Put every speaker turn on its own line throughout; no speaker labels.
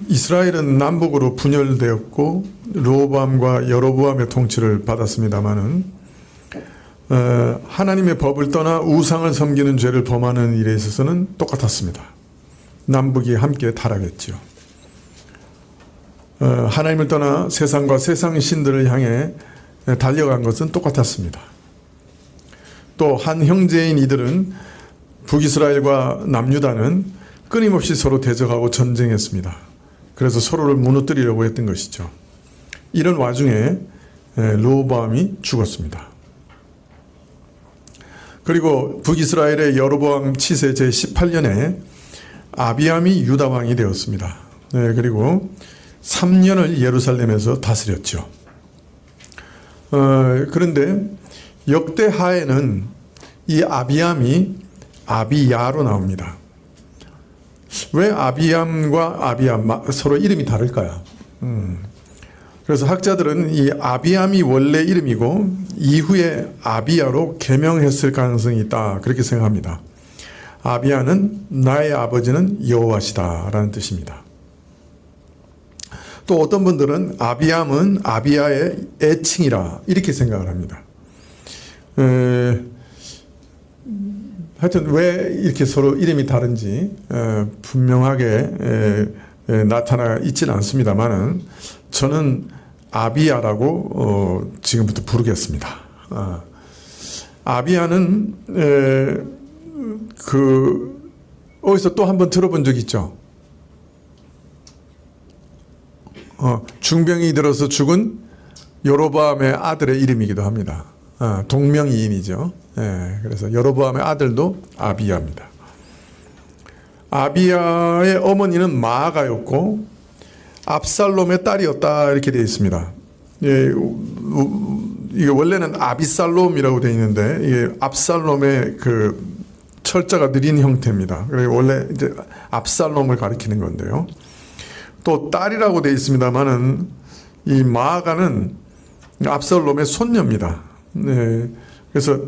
이스라엘은 남북으로 분열되었고 르호보암과 여로보암의 통치를 받았습니다마는 하나님의 법을 떠나 우상을 섬기는 죄를 범하는 일에 있어서는 똑같았습니다. 남북이 함께 타락했죠. 하나님을 떠나 세상과 세상 신들을 향해 달려간 것은 똑같았습니다. 또 한 형제인 이들은 북이스라엘과 남유다는 끊임없이 서로 대적하고 전쟁했습니다. 그래서 서로를 무너뜨리려고 했던 것이죠. 이런 와중에 르호보암이 죽었습니다. 그리고 북이스라엘의 여로보암 치세 제18년에 아비암이 유다왕이 되었습니다. 그리고 3년을 예루살렘에서 다스렸죠. 그런데 역대하에는 이 아비암이 아비야로 나옵니다. 왜 아비암과 아비암 서로 이름이 다를까요? 그래서 학자들은 이 아비암이 원래 이름이고 이후에 아비야로 개명했을 가능성이 있다, 그렇게 생각합니다. 아비야는 나의 아버지는 여호와시다 라는 뜻입니다. 또 어떤 분들은 아비암은 아비야의 애칭이라 이렇게 생각을 합니다. 하여튼 왜 이렇게 서로 이름이 다른지 분명하게 나타나 있지는 않습니다만은 저는 아비야라고 지금부터 부르겠습니다. 아비야는 어디서 또 한번 들어본 적 있죠? 중병이 들어서 죽은 여로보암의 아들의 이름이기도 합니다. 동명이인이죠. 그래서 여로보암의 아들도 아비야입니다. 아비야의 어머니는 마아가였고 압살롬의 딸이었다, 이렇게 되어 있습니다. 이게 원래는 아비살롬이라고 되어 있는데 이게 압살롬의 그 철자가 느린 형태입니다. 그래서 원래 이제 압살롬을 가리키는 건데요. 또 딸이라고 되어 있습니다만은 이 마아가는 압살롬의 손녀입니다. 그래서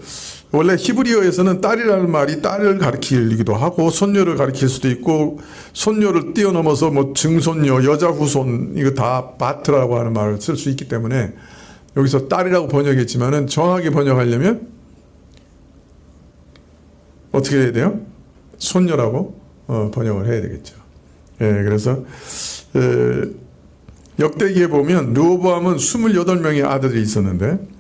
원래 히브리어에서는 딸이라는 말이 딸을 가리키기도 하고 손녀를 가리킬 수도 있고 손녀를 뛰어넘어서 뭐 증손녀, 여자 후손 이거 다 바트라고 하는 말을 쓸 수 있기 때문에 여기서 딸이라고 번역했지만은 정확하게 번역하려면 어떻게 해야 돼요? 손녀라고 번역을 해야 되겠죠. 그래서 역대기에 보면 르호보암은 28명의 아들이 있었는데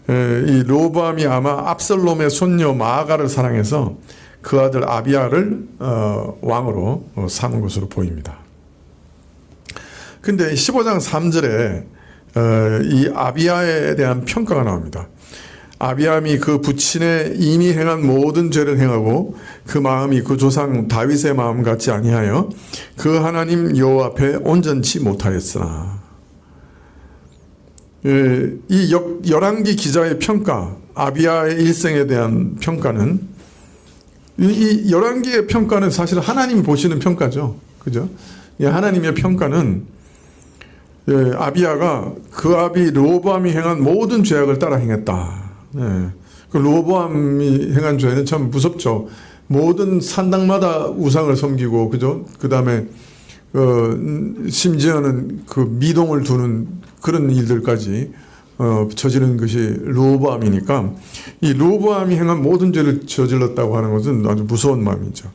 이 르호보암이 아마 압살롬의 손녀 마아가를 사랑해서 그 아들 아비야를 왕으로 삼은 것으로 보입니다. 근데 15장 3절에 이 아비야에 대한 평가가 나옵니다. 아비암이 그 부친의 이미 행한 모든 죄를 행하고 그 마음이 그 조상 다윗의 마음 같지 아니하여 그 하나님 여호와 앞에 온전치 못하였으나. 이 열왕기 기자의 평가, 아비야의 일생에 대한 평가는, 이 열왕기의 평가는 사실 하나님이 보시는 평가죠. 그죠? 하나님의 평가는 아비야가 그 아비 르호보암이 행한 모든 죄악을 따라 행했다. 그 르호보암이 행한 죄는 참 무섭죠. 모든 산당마다 우상을 섬기고, 그죠? 그 다음에 심지어는 그 미동을 두는 그런 일들까지 저지른 것이 르호보암이니까 이 르호보암이 행한 모든 죄를 저질렀다고 하는 것은 아주 무서운 마음이죠.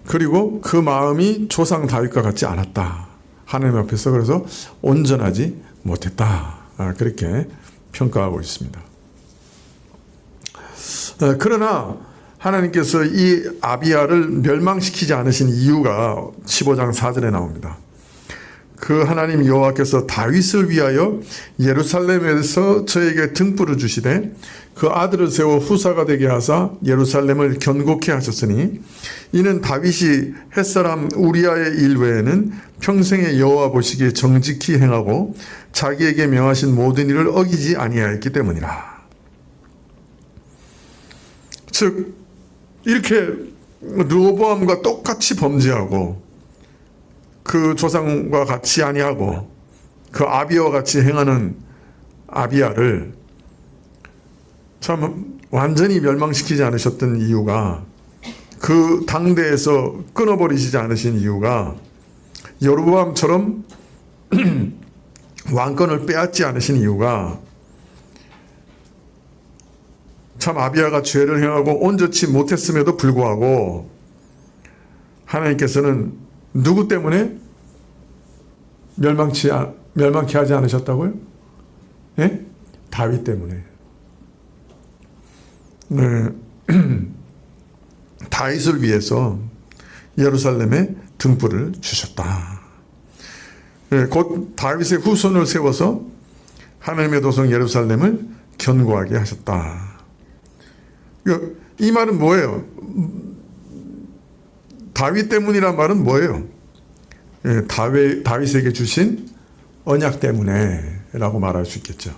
그리고 그 마음이 조상 다윗과 같지 않았다. 하나님 앞에서 그래서 온전하지 못했다. 그렇게 평가하고 있습니다. 그러나 하나님께서 이 아비야를 멸망시키지 않으신 이유가 15장 4절에 나옵니다. 그 하나님 여호와께서 다윗을 위하여 예루살렘에서 저에게 등불을 주시되 그 아들을 세워 후사가 되게 하사 예루살렘을 견고케 하셨으니 이는 다윗이 햇사람 우리아의 일 외에는 평생에 여호와 보시기에 정직히 행하고 자기에게 명하신 모든 일을 어기지 아니하였기 때문이라. 즉 이렇게 르호보암과 똑같이 범죄하고 그 조상과 같이 아니하고 그 아비야와 같이 행하는 아비야를 참 완전히 멸망시키지 않으셨던 이유가, 그 당대에서 끊어버리시지 않으신 이유가 여로보암처럼 왕권을 빼앗지 않으신 이유가 참 아비야가 죄를 행하고 온전치 못했음에도 불구하고 하나님께서는 누구 때문에 멸망케 하지 않으셨다고요? 예? 다윗 때문에. 네. 다윗을 위해서 예루살렘에 등불을 주셨다. 네, 곧 다윗의 후손을 세워서 하나님의 도성 예루살렘을 견고하게 하셨다. 이 말은 뭐예요? 다윗 때문이란 말은 뭐예요? 예, 다윗에게 주신 언약 때문에 라고 말할 수 있겠죠.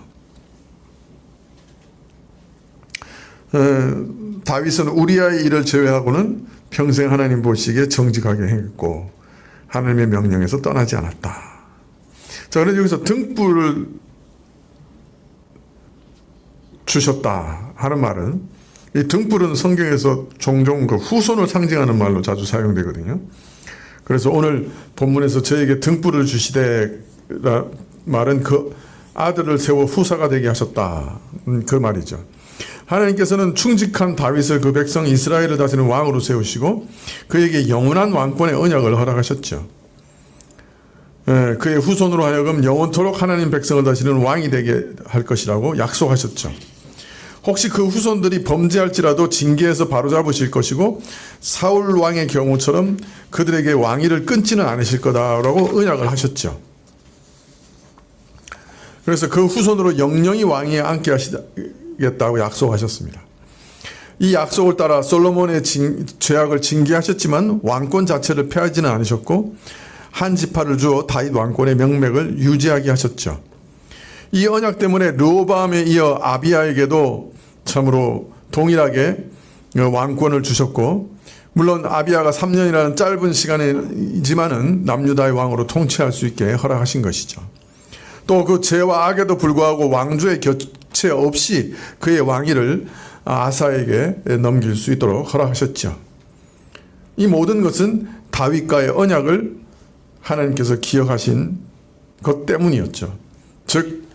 다윗은 우리아의 일을 제외하고는 평생 하나님 보시기에 정직하게 행했고 하나님의 명령에서 떠나지 않았다. 자, 그래서 여기서 등불을 주셨다 하는 말은, 이 등불은 성경에서 종종 그 후손을 상징하는 말로 자주 사용되거든요. 그래서 오늘 본문에서 저에게 등불을 주시되 말은 그 아들을 세워 후사가 되게 하셨다. 그 말이죠. 하나님께서는 충직한 다윗을 그 백성 이스라엘을 다스리는 왕으로 세우시고 그에게 영원한 왕권의 언약을 허락하셨죠. 그의 후손으로 하여금 영원토록 하나님 백성을 다스리는 왕이 되게 할 것이라고 약속하셨죠. 혹시 그 후손들이 범죄할지라도 징계해서 바로잡으실 것이고 사울 왕의 경우처럼 그들에게 왕위를 끊지는 않으실 거다라고 언약을 하셨죠. 그래서 그 후손으로 영영이 왕위에 앉게 하시겠다고 약속하셨습니다. 이 약속을 따라 솔로몬의 죄악을 징계하셨지만 왕권 자체를 폐하지는 않으셨고 한 지파를 주어 다윗 왕권의 명맥을 유지하게 하셨죠. 이 언약 때문에 르호보암에 이어 아비야에게도 참으로 동일하게 왕권을 주셨고, 물론 아비야가 3년이라는 짧은 시간이지만은 남유다의 왕으로 통치할 수 있게 허락하신 것이죠. 또 그 죄와 악에도 불구하고 왕조의 교체 없이 그의 왕위를 아사에게 넘길 수 있도록 허락하셨죠. 이 모든 것은 다윗과의 언약을 하나님께서 기억하신 것 때문이었죠. 즉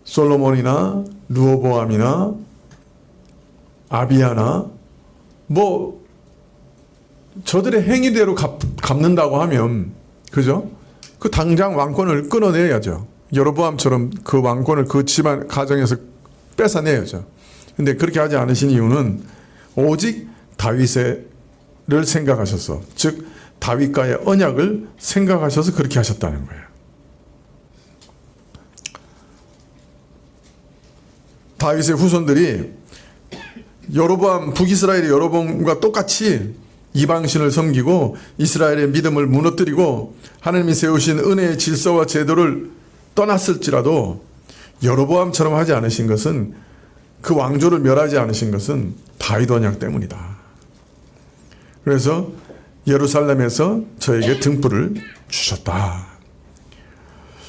솔로몬이나 르호보암이나 아비야나 뭐 저들의 행위대로 갚는다고 하면, 그죠? 그 당장 왕권을 끊어내야죠. 여로보암처럼 그 왕권을 그 집안 가정에서 뺏어내야죠. 근데 그렇게 하지 않으신 이유는 오직 다윗을 생각하셔서, 즉 다윗과의 언약을 생각하셔서 그렇게 하셨다는 거예요. 다윗의 후손들이 여로보암, 북이스라엘의 여로보암과 똑같이 이방신을 섬기고 이스라엘의 믿음을 무너뜨리고 하나님이 세우신 은혜의 질서와 제도를 떠났을지라도 여로보암처럼 하지 않으신 것은, 그 왕조를 멸하지 않으신 것은 다윗 언약 때문이다. 그래서 예루살렘에서 저에게 등불을 주셨다.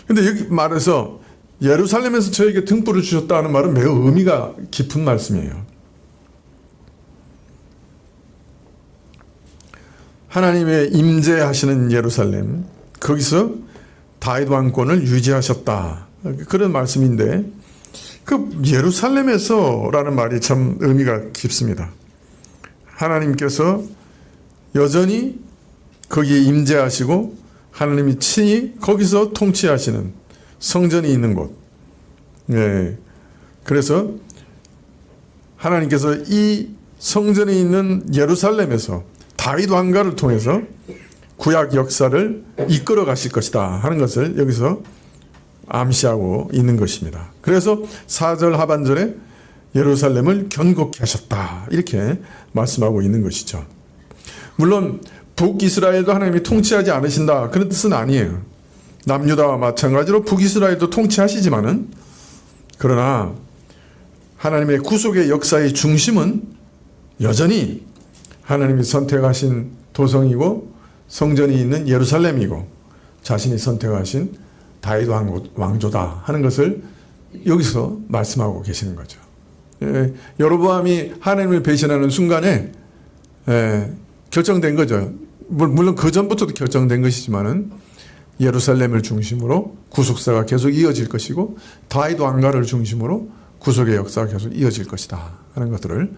근데 여기 말해서 예루살렘에서 저에게 등불을 주셨다는 말은 매우 의미가 깊은 말씀이에요. 하나님의 임재하시는 예루살렘, 거기서 다윗 왕권을 유지하셨다. 그런 말씀인데, 그 예루살렘에서라는 말이 참 의미가 깊습니다. 하나님께서 여전히 거기에 임재하시고 하나님이 친히 거기서 통치하시는 성전이 있는 곳. 네. 그래서 하나님께서 이 성전에 있는 예루살렘에서 다윗 왕가를 통해서 구약 역사를 이끌어 가실 것이다 하는 것을 여기서 암시하고 있는 것입니다. 그래서 4절 하반절에 예루살렘을 견고케 하셨다 이렇게 말씀하고 있는 것이죠. 물론 북이스라엘도 하나님이 통치하지 않으신다 그런 뜻은 아니에요. 남유다와 마찬가지로 북이스라엘도 통치하시지만은, 그러나 하나님의 구속의 역사의 중심은 여전히 하나님이 선택하신 도성이고 성전이 있는 예루살렘이고 자신이 선택하신 다윗 왕조다 하는 것을 여기서 말씀하고 계시는 거죠. 여로보암이 하나님을 배신하는 순간에 결정된 거죠. 물론 그 전부터도 결정된 것이지만은 예루살렘을 중심으로 구속사가 계속 이어질 것이고 다윗 왕가를 중심으로 구속의 역사가 계속 이어질 것이다 하는 것들을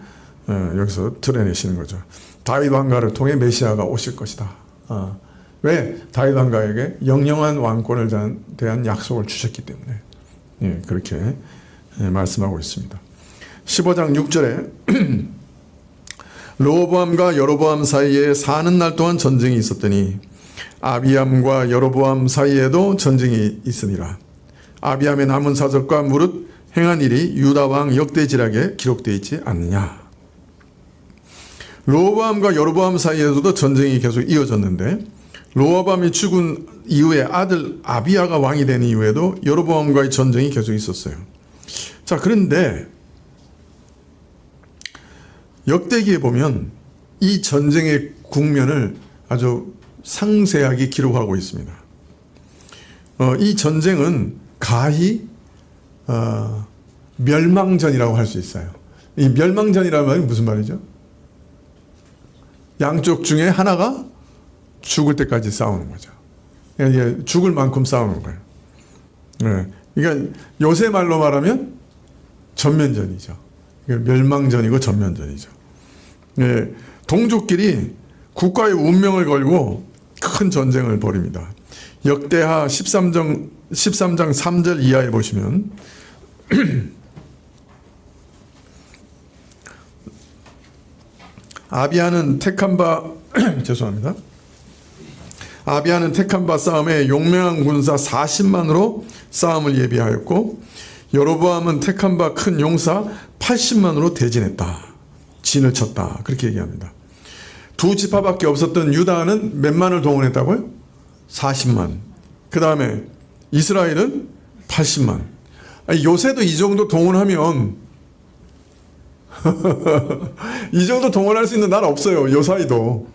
여기서 드러내시는 거죠. 다윗 왕가를 통해 메시아가 오실 것이다. 왜? 다윗 왕가에게 영영한 왕권을 대한 약속을 주셨기 때문에 그렇게 말씀하고 있습니다. 15장 6절에 르호보암과 여로보암 사이에 40날 동안 전쟁이 있었더니 아비암과 여로보암 사이에도 전쟁이 있으니라. 아비암의 남은 사적과 무릇 행한 일이 유다 왕 역대지략에 기록되어 있지 않느냐. 르호보암과 여로보암 사이에서도 전쟁이 계속 이어졌는데 르호보암이 죽은 이후에 아들 아비야가 왕이 된 이후에도 여로보암과의 전쟁이 계속 있었어요. 자, 그런데 역대기에 보면 이 전쟁의 국면을 아주 상세하게 기록하고 있습니다. 이 전쟁은 가히 멸망전이라고 할 수 있어요. 이 멸망전이라는 말이 무슨 말이죠? 양쪽 중에 하나가 죽을 때까지 싸우는 거죠. 그러니까 죽을 만큼 싸우는 거예요. 그러니까 요새 말로 말하면 전면전이죠. 멸망전이고 전면전이죠. 동족끼리 국가의 운명을 걸고 큰 전쟁을 벌입니다. 역대하 13장 3절 이하에 보시면 아비야는 택한 바 죄송합니다. 아비야는 택한 바 싸움에 용맹한 군사 40만으로 싸움을 예비하였고 여로보암은 택한 바 큰 용사 80만으로 대진했다. 진을 쳤다. 그렇게 얘기합니다. 두 지파밖에 없었던 유다는 몇만을 동원했다고요? 40만. 그 다음에 이스라엘은 80만. 아니, 요새도 이 정도 동원하면 이 정도 동원할 수 있는 나라 없어요. 요 사이도.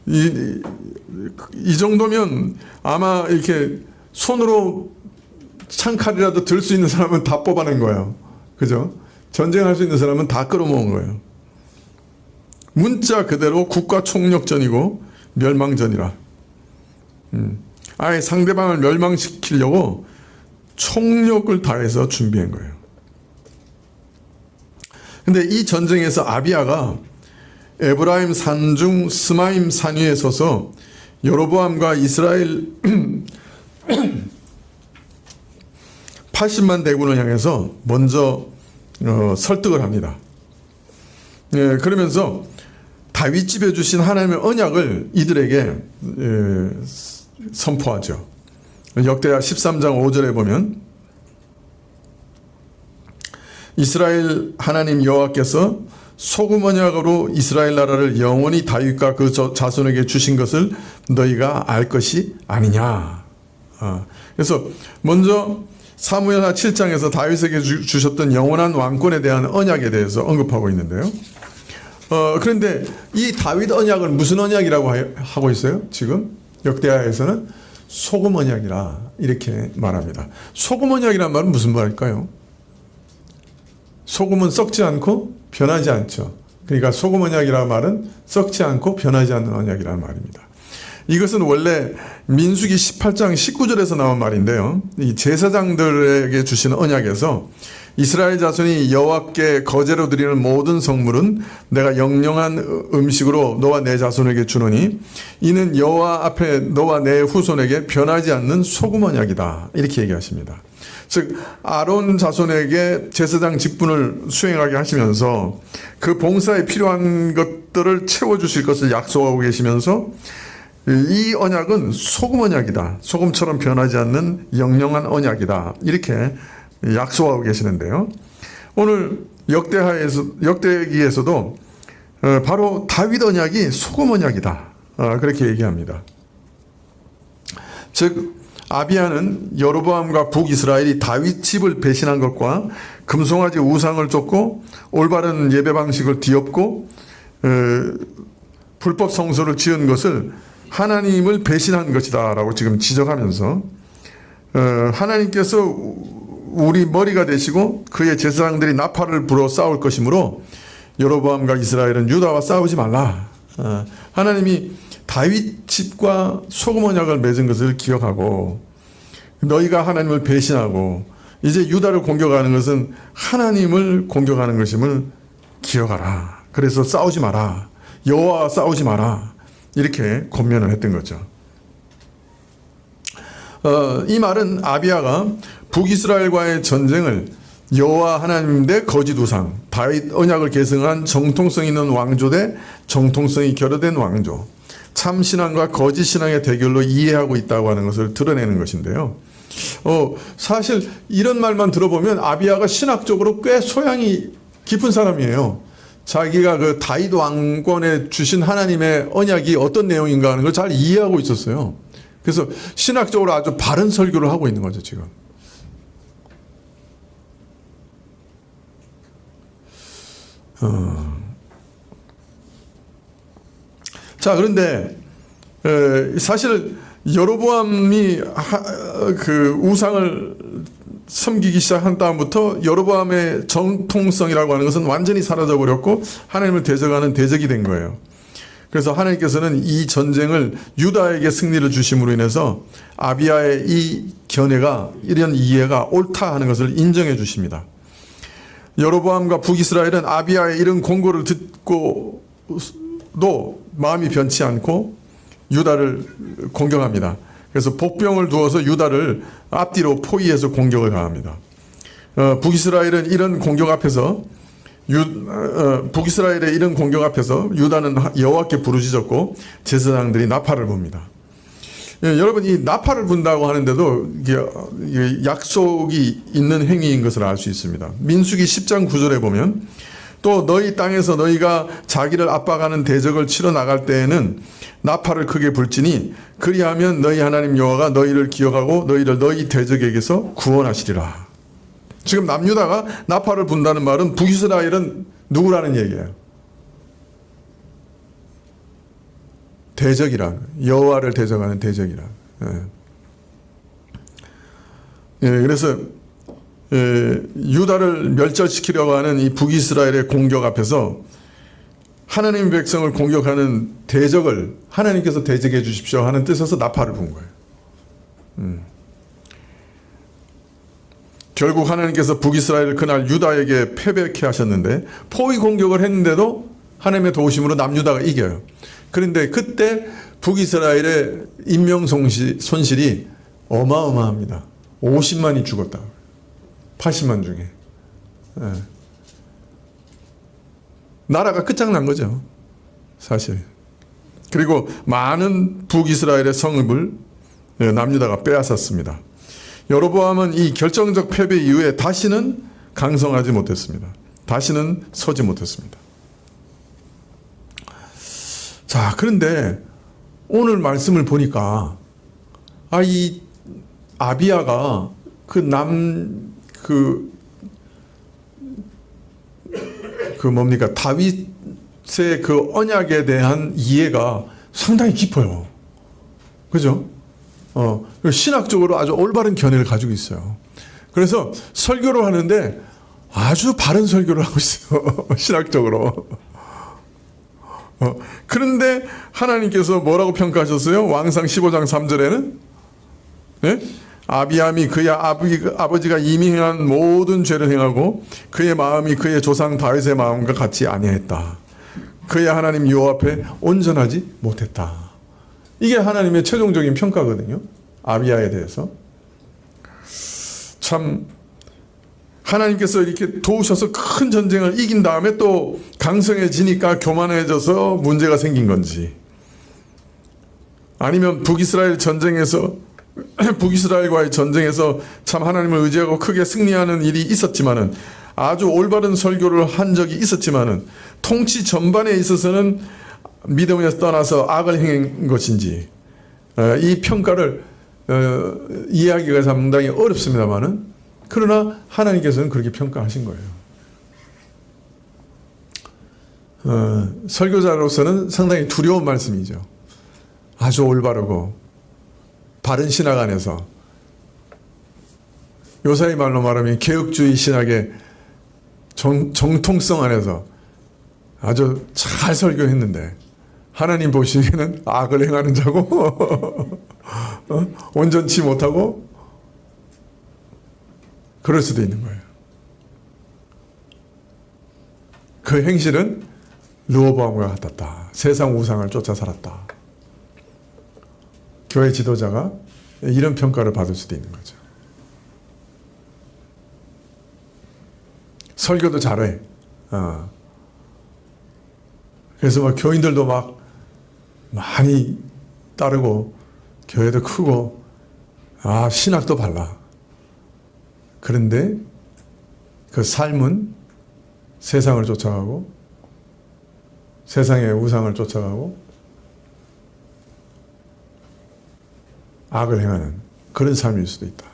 이 정도면 아마 이렇게 손으로 창칼이라도 들 수 있는 사람은 다 뽑아낸 거예요. 그죠? 전쟁할 수 있는 사람은 다 끌어모은 거예요. 문자 그대로 국가 총력전이고 멸망전이라. 아예 상대방을 멸망시키려고 총력을 다해서 준비한 거예요. 근데 이 전쟁에서 아비야가 에브라임 산중 스마임 산 위에 서서 여로보암과 이스라엘 80만 대군을 향해서 먼저 설득을 합니다. 그러면서 다윗 집에 주신 하나님의 언약을 이들에게 선포하죠. 역대하 13장 5절에 보면 이스라엘 하나님 여호와께서 소금 언약으로 이스라엘 나라를 영원히 다윗과 그 자손에게 주신 것을 너희가 알 것이 아니냐. 그래서 먼저 사무엘하 7장에서 다윗에게 주셨던 영원한 왕권에 대한 언약에 대해서 언급하고 있는데요. 그런데 이 다윗 언약을 무슨 언약이라고 하고 있어요? 지금 역대하에서는 소금 언약이라 이렇게 말합니다. 소금 언약이란 말은 무슨 말일까요? 소금은 썩지 않고 변하지 않죠. 그러니까 소금 언약이라는 말은 썩지 않고 변하지 않는 언약이라는 말입니다. 이것은 원래 민수기 18장 19절에서 나온 말인데요. 이 제사장들에게 주신 언약에서 이스라엘 자손이 여호와께 거제로 드리는 모든 성물은 내가 영영한 음식으로 너와 내 자손에게 주노니 이는 여호와 앞에 너와 내 후손에게 변하지 않는 소금 언약이다. 이렇게 얘기하십니다. 즉 아론 자손에게 제사장 직분을 수행하게 하시면서 그 봉사에 필요한 것들을 채워주실 것을 약속하고 계시면서 이 언약은 소금 언약이다. 소금처럼 변하지 않는 영영한 언약이다. 이렇게 약속하고 계시는데요. 오늘 역대기에서도 바로 다윗 언약이 소금 언약이다. 그렇게 얘기합니다. 즉 아비야는 여로보암과 북이스라엘이 다윗 집을 배신한 것과 금송아지 우상을 쫓고 올바른 예배 방식을 뒤엎고 불법 성소를 지은 것을 하나님을 배신한 것이다 라고 지금 지적하면서 하나님께서 우리 머리가 되시고 그의 제사장들이 나팔을 불어 싸울 것이므로 여로보암과 이스라엘은 유다와 싸우지 말라 하나님이 다윗 집과 소금 언약을 맺은 것을 기억하고 너희가 하나님을 배신하고 이제 유다를 공격하는 것은 하나님을 공격하는 것임을 기억하라. 그래서 싸우지 마라. 여호와와 싸우지 마라. 이렇게 권면을 했던 거죠. 이 말은 아비야가 북이스라엘과의 전쟁을 여호와 하나님 대 거짓 우상, 다윗 언약을 계승한 정통성 있는 왕조 대 정통성이 결여된 왕조, 참 신앙과 거짓 신앙의 대결로 이해하고 있다고 하는 것을 드러내는 것인데요. 사실 이런 말만 들어보면 아비야가 신학적으로 꽤 소양이 깊은 사람이에요. 자기가 그 다윗 왕권에 주신 하나님의 언약이 어떤 내용인가 하는 걸 잘 이해하고 있었어요. 그래서 신학적으로 아주 바른 설교를 하고 있는 거죠, 지금. 자, 그런데 사실 여로보암이 그 우상을 섬기기 시작한 다음부터 여로보암의 정통성이라고 하는 것은 완전히 사라져 버렸고 하나님을 대적하는 대적이 된 거예요. 그래서 하나님께서는 이 전쟁을 유다에게 승리를 주심으로 인해서 아비야의 이 견해가, 이런 이해가 옳다 하는 것을 인정해 주십니다. 여로보암과 북이스라엘은 아비야의 이런 공고를 듣고도 마음이 변치 않고 유다를 공격합니다. 그래서 복병을 두어서 유다를 앞뒤로 포위해서 공격을 가합니다. 북이스라엘은 이런 공격 앞에서 북이스라엘의 이런 공격 앞에서 유다는 여호와께 부르짖었고 제사장들이 나팔을 붑니다. 여러분, 이 나팔을 분다고 하는데도 이게 약속이 있는 행위인 것을 알 수 있습니다. 민수기 10장 9절에 보면 또 너희 땅에서 너희가 자기를 압박하는 대적을 치러 나갈 때에는 나팔을 크게 불지니 그리하면 너희 하나님 여호와가 너희를 기억하고 너희를 너희 대적에게서 구원하시리라. 지금 남유다가 나팔을 분다는 말은 북이스라엘은 누구라는 얘기예요? 대적이라, 여호와를 대적하는 대적이라. 그래서 유다를 멸절시키려고 하는 이 북이스라엘의 공격 앞에서 하나님의 백성을 공격하는 대적을 하나님께서 대적해 주십시오 하는 뜻에서 나팔을 분 거예요. 결국 하나님께서 북이스라엘을 그날 유다에게 패배케 하셨는데 포위 공격을 했는데도 하나님의 도우심으로 남유다가 이겨요. 그런데 그때 북이스라엘의 인명 손실이 어마어마합니다. 50만이 죽었다. 80만 중에. 나라가 끝장난 거죠, 사실. 그리고 많은 북이스라엘의 성읍을 남유다가 빼앗았습니다. 여로보암은 이 결정적 패배 이후에 다시는 강성하지 못했습니다. 다시는 서지 못했습니다. 자, 그런데 오늘 말씀을 보니까 이 아비야가 다윗의 그 언약에 대한 이해가 상당히 깊어요. 그죠? 신학적으로 아주 올바른 견해를 가지고 있어요. 그래서 설교를 하는데 아주 바른 설교를 하고 있어요. 신학적으로. 그런데 하나님께서 뭐라고 평가하셨어요? 왕상 15장 3절에는 네? 아비암이 그의 아버지가 이미 행한 모든 죄를 행하고 그의 마음이 그의 조상 다윗의 마음과 같이 아니했다. 그의 하나님 여호와 앞에 온전하지 못했다. 이게 하나님의 최종적인 평가거든요. 아비야에 대해서. 참 하나님께서 이렇게 도우셔서 큰 전쟁을 이긴 다음에 또 강성해지니까 교만해져서 문제가 생긴 건지, 아니면 북이스라엘과의 전쟁에서 참 하나님을 의지하고 크게 승리하는 일이 있었지만은, 아주 올바른 설교를 한 적이 있었지만은 통치 전반에 있어서는 믿음에서 떠나서 악을 행한 것인지, 이 평가를 이해하기가 상당히 어렵습니다만은, 그러나 하나님께서는 그렇게 평가하신 거예요. 설교자로서는 상당히 두려운 말씀이죠. 아주 올바르고 바른 신학 안에서, 요사이 말로 말하면 개혁주의 신학의 정통성 안에서 아주 잘 설교했는데 하나님 보시기에는 악을 행하는 자고 온전치 못하고 그럴 수도 있는 거예요. 그 행실은 르호보암과 같았다. 세상 우상을 쫓아 살았다. 교회 지도자가 이런 평가를 받을 수도 있는 거죠. 설교도 잘해. 그래서 막 교인들도 막 많이 따르고 교회도 크고 신학도 발라. 그런데 그 삶은 세상을 쫓아가고 세상의 우상을 쫓아가고 악을 행하는 그런 삶일 수도 있다.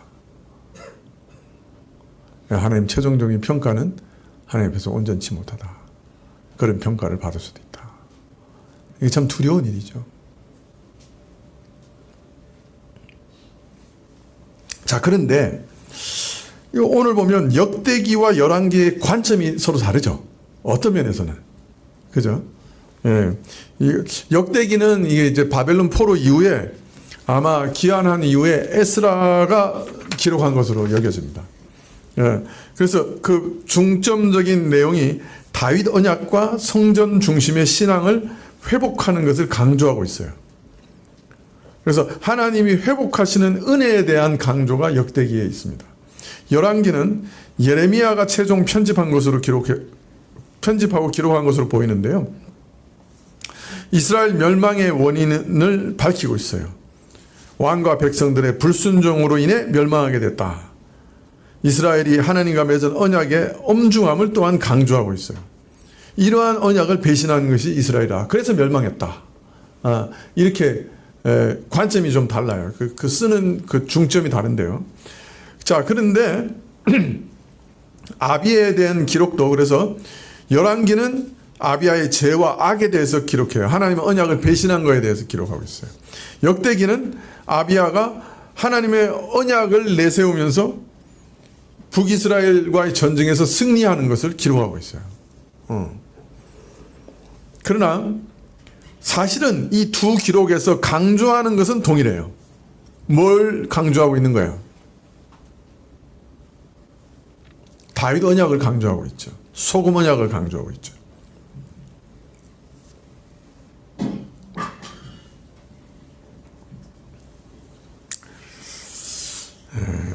하나님 최종적인 평가는 하나님 앞에서 온전치 못하다. 그런 평가를 받을 수도 있다. 이게 참 두려운 일이죠. 자, 그런데 오늘 보면 역대기와 열왕기의 관점이 서로 다르죠. 어떤 면에서는. 그죠? 예. 역대기는 이게 이제 바벨론 포로 이후에 아마 기한한 이후에 에스라가 기록한 것으로 여겨집니다. 예. 그래서 그 중점적인 내용이 다윗 언약과 성전 중심의 신앙을 회복하는 것을 강조하고 있어요. 그래서 하나님이 회복하시는 은혜에 대한 강조가 역대기에 있습니다. 열왕기는 예레미야가 최종 편집하고 기록한 것으로 보이는데요. 이스라엘 멸망의 원인을 밝히고 있어요. 왕과 백성들의 불순종으로 인해 멸망하게 됐다. 이스라엘이 하나님과 맺은 언약의 엄중함을 또한 강조하고 있어요. 이러한 언약을 배신한 것이 이스라엘이다. 그래서 멸망했다. 이렇게 관점이 좀 달라요. 그 쓰는 그 중점이 다른데요. 자, 그런데 아비에 대한 기록도 그래서 열왕기는 아비야의 죄와 악에 대해서 기록해요. 하나님의 언약을 배신한 것에 대해서 기록하고 있어요. 역대기는 아비야가 하나님의 언약을 내세우면서 북이스라엘과의 전쟁에서 승리하는 것을 기록하고 있어요. 그러나 사실은 이 두 기록에서 강조하는 것은 동일해요. 뭘 강조하고 있는 거예요? 다윗 언약을 강조하고 있죠. 소금 언약을 강조하고 있죠.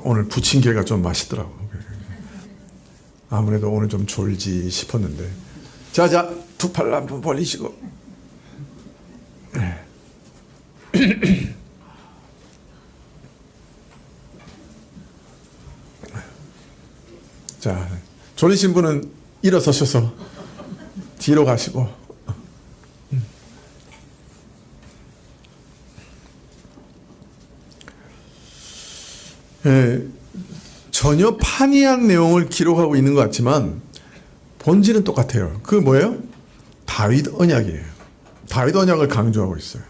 오늘 부침개가 좀 맛있더라고. 아무래도 오늘 좀 졸지 싶었는데. 자, 두 팔 한번 벌리시고. 자, 졸리신 분은 일어서셔서 뒤로 가시고. 전혀 판이한 내용을 기록하고 있는 것 같지만 본질은 똑같아요. 그 뭐예요? 다윗 언약이에요. 다윗 언약을 강조하고 있어요.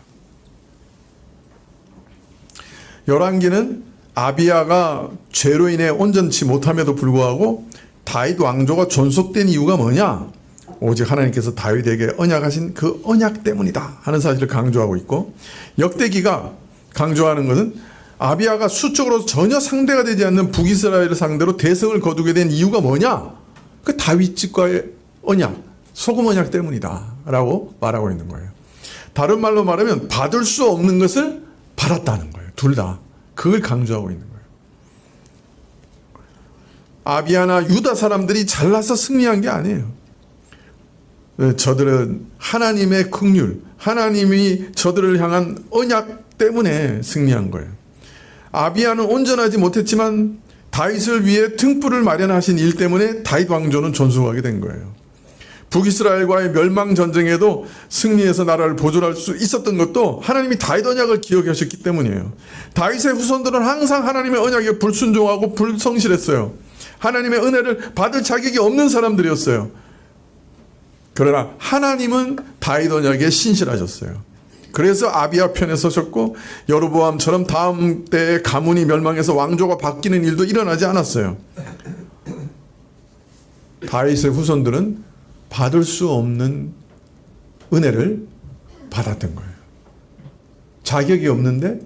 열왕기는 아비야가 죄로 인해 온전치 못함에도 불구하고 다윗 왕조가 존속된 이유가 뭐냐? 오직 하나님께서 다윗에게 언약하신 그 언약 때문이다 하는 사실을 강조하고 있고, 역대기가 강조하는 것은 아비야가 수적으로 전혀 상대가 되지 않는 북이스라엘을 상대로 대성을 거두게 된 이유가 뭐냐? 그 다윗 집과의 언약, 소금 언약 때문이다 라고 말하고 있는 거예요. 다른 말로 말하면 받을 수 없는 것을 받았다는 거예요. 둘 다. 그걸 강조하고 있는 거예요. 아비야나 유다 사람들이 잘나서 승리한 게 아니에요. 저들은 하나님의 긍휼, 하나님이 저들을 향한 언약 때문에 승리한 거예요. 아비야는 온전하지 못했지만 다윗을 위해 등불을 마련하신 일 때문에 다윗 왕조는 존속하게 된 거예요. 북이스라엘과의 멸망 전쟁에도 승리해서 나라를 보존할 수 있었던 것도 하나님이 다윗 언약을 기억하셨기 때문이에요. 다윗의 후손들은 항상 하나님의 언약에 불순종하고 불성실했어요. 하나님의 은혜를 받을 자격이 없는 사람들이었어요. 그러나 하나님은 다윗 언약에 신실하셨어요. 그래서 아비야 편에 서셨고 여로보암처럼 다음 때에 가문이 멸망해서 왕조가 바뀌는 일도 일어나지 않았어요. 다윗의 후손들은 받을 수 없는 은혜를 받았던 거예요. 자격이 없는데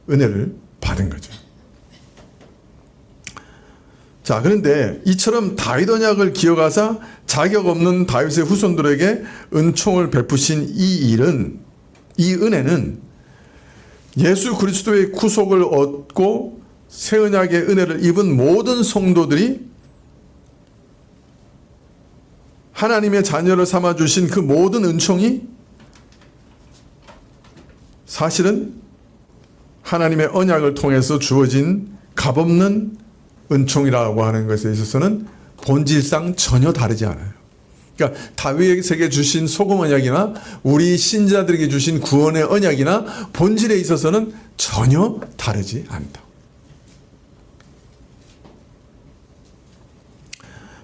은혜를 받은 거죠. 자, 그런데 이처럼 다윗 언약을 기억하사 자격 없는 다윗의 후손들에게 은총을 베푸신 이 은혜는 예수 그리스도의 구속을 얻고 새 언약의 은혜를 입은 모든 성도들이 하나님의 자녀를 삼아 주신 그 모든 은총이 사실은 하나님의 언약을 통해서 주어진 값없는 은총이라고 하는 것에 있어서는 본질상 전혀 다르지 않아요. 그러니까 다윗에게 주신 소금 언약이나 우리 신자들에게 주신 구원의 언약이나 본질에 있어서는 전혀 다르지 않다.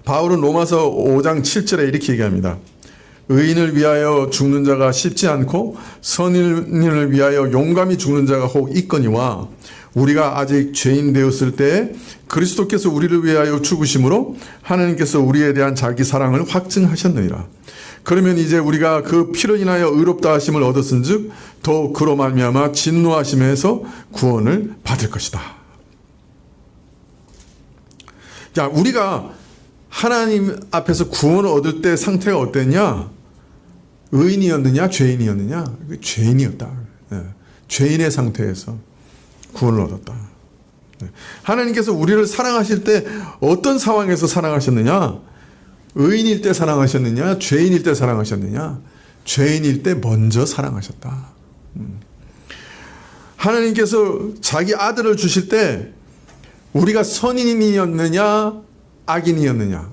바울은 로마서 5장 7절에 이렇게 얘기합니다. 의인을 위하여 죽는 자가 쉽지 않고 선인을 위하여 용감히 죽는 자가 혹 있거니와 우리가 아직 죄인 되었을 때에 그리스도께서 우리를 위하여 죽으심으로 하나님께서 우리에 대한 자기 사랑을 확증하셨느니라. 그러면 이제 우리가 그 피로 인하여 의롭다 하심을 얻었은즉 더 그로 말미암아 진노하심에서 구원을 받을 것이다. 자, 우리가 하나님 앞에서 구원을 얻을 때 상태가 어땠냐? 의인이었느냐 죄인이었느냐? 죄인이었다. 죄인의 상태에서 구원을 얻었다. 하나님께서 우리를 사랑하실 때 어떤 상황에서 사랑하셨느냐? 의인일 때 사랑하셨느냐? 죄인일 때 사랑하셨느냐? 죄인일 때 먼저 사랑하셨다. 하나님께서 자기 아들을 주실 때 우리가 선인이었느냐? 악인이었느냐?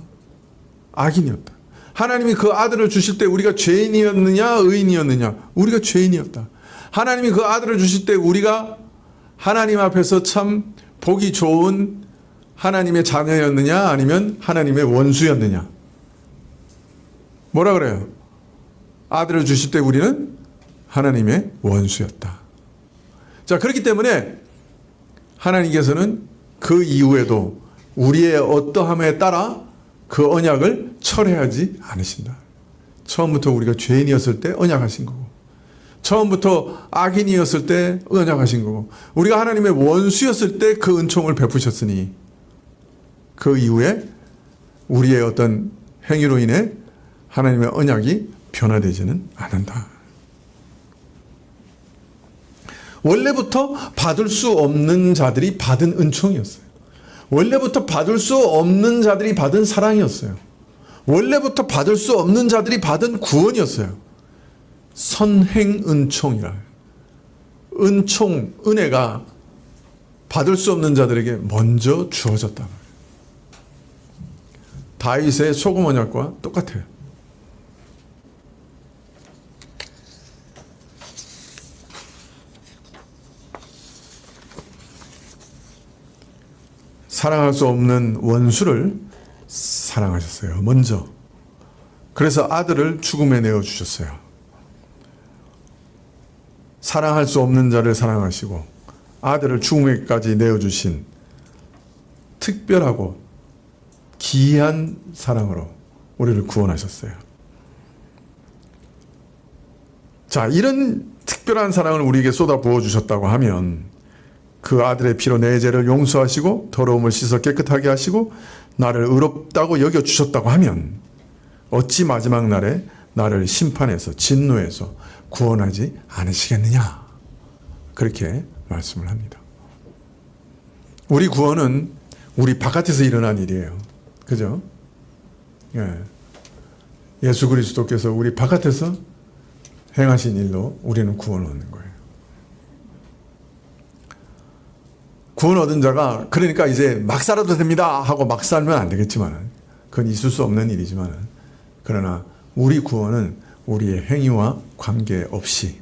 악인이었다. 하나님이 그 아들을 주실 때 우리가 죄인이었느냐? 의인이었느냐? 우리가 죄인이었다. 하나님이 그 아들을 주실 때 우리가 하나님 앞에서 참 보기 좋은 하나님의 자녀였느냐? 아니면 하나님의 원수였느냐? 뭐라 그래요? 아들을 주실 때 우리는 하나님의 원수였다. 자, 그렇기 때문에 하나님께서는 그 이후에도 우리의 어떠함에 따라 그 언약을 철회하지 않으신다. 처음부터 우리가 죄인이었을 때 언약하신 거고, 처음부터 악인이었을 때 언약하신 거고, 우리가 하나님의 원수였을 때 그 은총을 베푸셨으니 그 이후에 우리의 어떤 행위로 인해 하나님의 언약이 변화되지는 않는다. 원래부터 받을 수 없는 자들이 받은 은총이었어요. 원래부터 받을 수 없는 자들이 받은 사랑이었어요. 원래부터 받을 수 없는 자들이 받은 구원이었어요. 선행 은총이라. 은총, 은혜가 받을 수 없는 자들에게 먼저 주어졌다. 다윗의 소금 언약과 똑같아요. 사랑할 수 없는 원수를 사랑하셨어요. 먼저. 그래서 아들을 죽음에 내어주셨어요. 사랑할 수 없는 자를 사랑하시고 아들을 죽음에까지 내어주신 특별하고 기이한 사랑으로 우리를 구원하셨어요. 자, 이런 특별한 사랑을 우리에게 쏟아 부어주셨다고 하면 그 아들의 피로 내 죄를 용서하시고 더러움을 씻어 깨끗하게 하시고 나를 의롭다고 여겨주셨다고 하면 어찌 마지막 날에 나를 심판해서 진노해서 구원하지 않으시겠느냐? 그렇게 말씀을 합니다. 우리 구원은 우리 바깥에서 일어난 일이에요. 그죠? 예. 예수 그리스도께서 우리 바깥에서 행하신 일로 우리는 구원을 얻는 거예요. 구원 얻은 자가 그러니까 이제 막 살아도 됩니다 하고 막 살면 안 되겠지만 그건 있을 수 없는 일이지만 그러나 우리 구원은 우리의 행위와 관계없이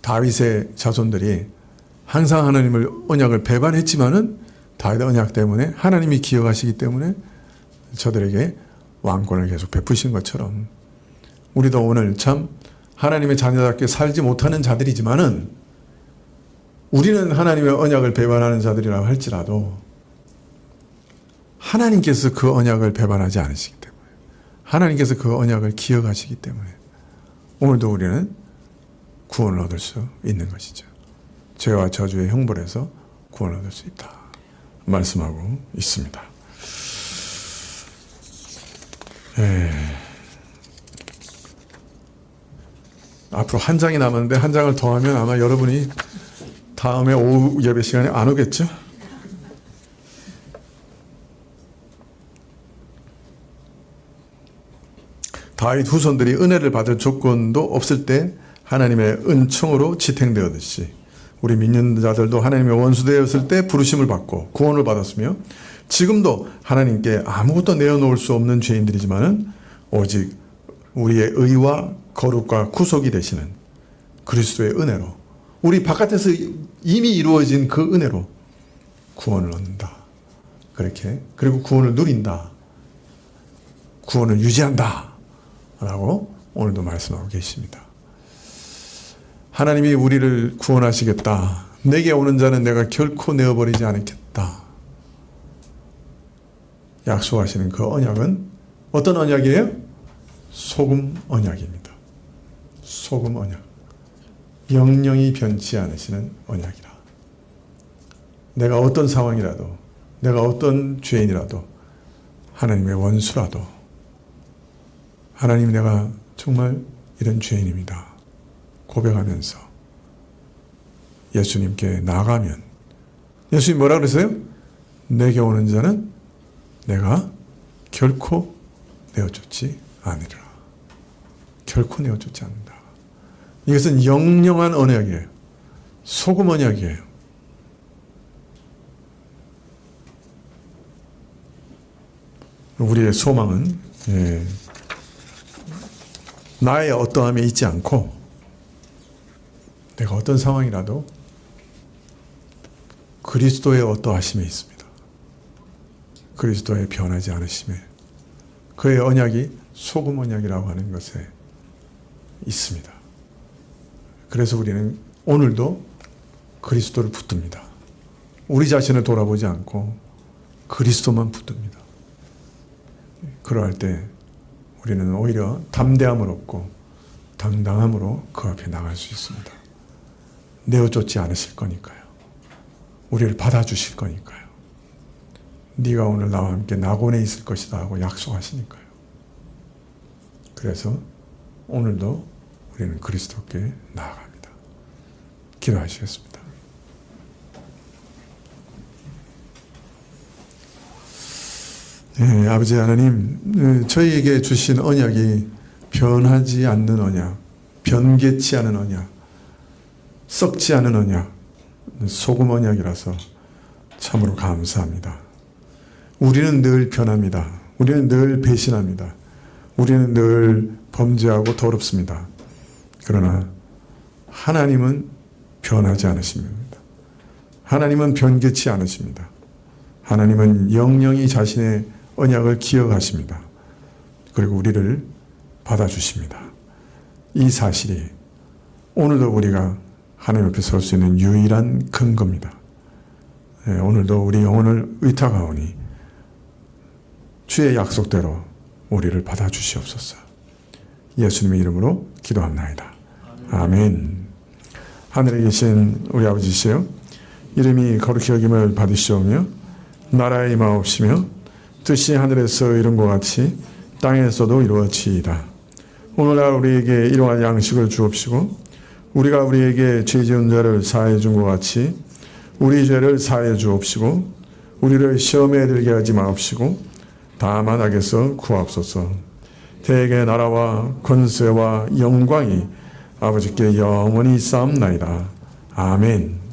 다윗의 자손들이 항상 하나님을 언약을 배반했지만은 다윗 언약 때문에 하나님이 기억하시기 때문에 저들에게 왕권을 계속 베푸신 것처럼 우리도 오늘 참 하나님의 자녀답게 살지 못하는 자들이지만은 우리는 하나님의 언약을 배반하는 자들이라고 할지라도 하나님께서 그 언약을 배반하지 않으시기 때문에 하나님께서 그 언약을 기억하시기 때문에 오늘도 우리는 구원을 얻을 수 있는 것이죠. 죄와 저주의 형벌에서 구원을 얻을 수 있다 말씀하고 있습니다. 앞으로 한 장이 남았는데 한 장을 더하면 아마 여러분이 다음에 오후 예배 시간에 안 오겠죠? 다윗 후손들이 은혜를 받을 조건도 없을 때 하나님의 은총으로 지탱되었듯이 우리 믿는 자들도 하나님의 원수되었을 때 부르심을 받고 구원을 받았으며 지금도 하나님께 아무것도 내어놓을 수 없는 죄인들이지만은 오직 우리의 의와 거룩과 구속이 되시는 그리스도의 은혜로 우리 바깥에서 이미 이루어진 그 은혜로 구원을 얻는다. 그렇게 그리고 구원을 누린다. 구원을 유지한다. 라고 오늘도 말씀하고 계십니다. 하나님이 우리를 구원하시겠다. 내게 오는 자는 내가 결코 내어버리지 않겠다. 약속하시는 그 언약은 어떤 언약이에요? 소금 언약입니다. 소금 언약. 영영이 변치 않으시는 언약이라. 내가 어떤 상황이라도, 내가 어떤 죄인이라도, 하나님의 원수라도, 하나님 내가 정말 이런 죄인입니다. 고백하면서 예수님께 나가면 예수님 뭐라 그랬어요? 내게 오는 자는 내가 결코 내어쫓지 않으리라. 결코 내어쫓지 않는다. 이것은 영영한 언약이에요. 소금 언약이에요. 우리의 소망은 나의 어떠함에 있지 않고 내가 어떤 상황이라도 그리스도의 어떠하심에 있습니다. 그리스도의 변하지 않으심에 그의 언약이 소금 언약이라고 하는 것에 있습니다. 그래서 우리는 오늘도 그리스도를 붙듭니다. 우리 자신을 돌아보지 않고 그리스도만 붙듭니다. 그러할 때 우리는 오히려 담대함을 얻고 당당함으로 그 앞에 나갈 수 있습니다. 내어쫓지 않으실 거니까요. 우리를 받아주실 거니까요. 네가 오늘 나와 함께 낙원에 있을 것이다 하고 약속하시니까요. 그래서 오늘도 우리는 그리스도께 나아갑니다. 기도하시겠습니다. 네, 아버지 하나님, 저희에게 주신 언약이 변하지 않는 언약, 변개치 않은 언약, 썩지 않은 언약, 소금 언약이라서 참으로 감사합니다. 우리는 늘 변합니다. 우리는 늘 배신합니다. 우리는 늘 범죄하고 더럽습니다. 그러나 하나님은 변하지 않으십니다. 하나님은 변개치 않으십니다. 하나님은 영영이 자신의 언약을 기억하십니다. 그리고 우리를 받아주십니다. 이 사실이 오늘도 우리가 하나님 앞에 설 수 있는 유일한 근거입니다. 오늘도 우리 영혼을 의탁하오니 주의 약속대로 우리를 받아주시옵소서. 예수님의 이름으로 기도합나이다. 아멘. 하늘에 계신 우리 아버지시여, 이름이 거룩히 여김을 받으시오며 나라의 임하옵시며 뜻이 하늘에서 이룬 것 같이 땅에서도 이루어지이다. 오늘날 우리에게 일용할 양식을 주옵시고 우리가 우리에게 죄 지은 자를 사하여 준 것 같이 우리 죄를 사하여 주옵시고 우리를 시험에 들게 하지 마옵시고 다만 악에서 구하옵소서. 대개 나라와 권세와 영광이 아버지께 영원히 쌓옵나이다. 아멘.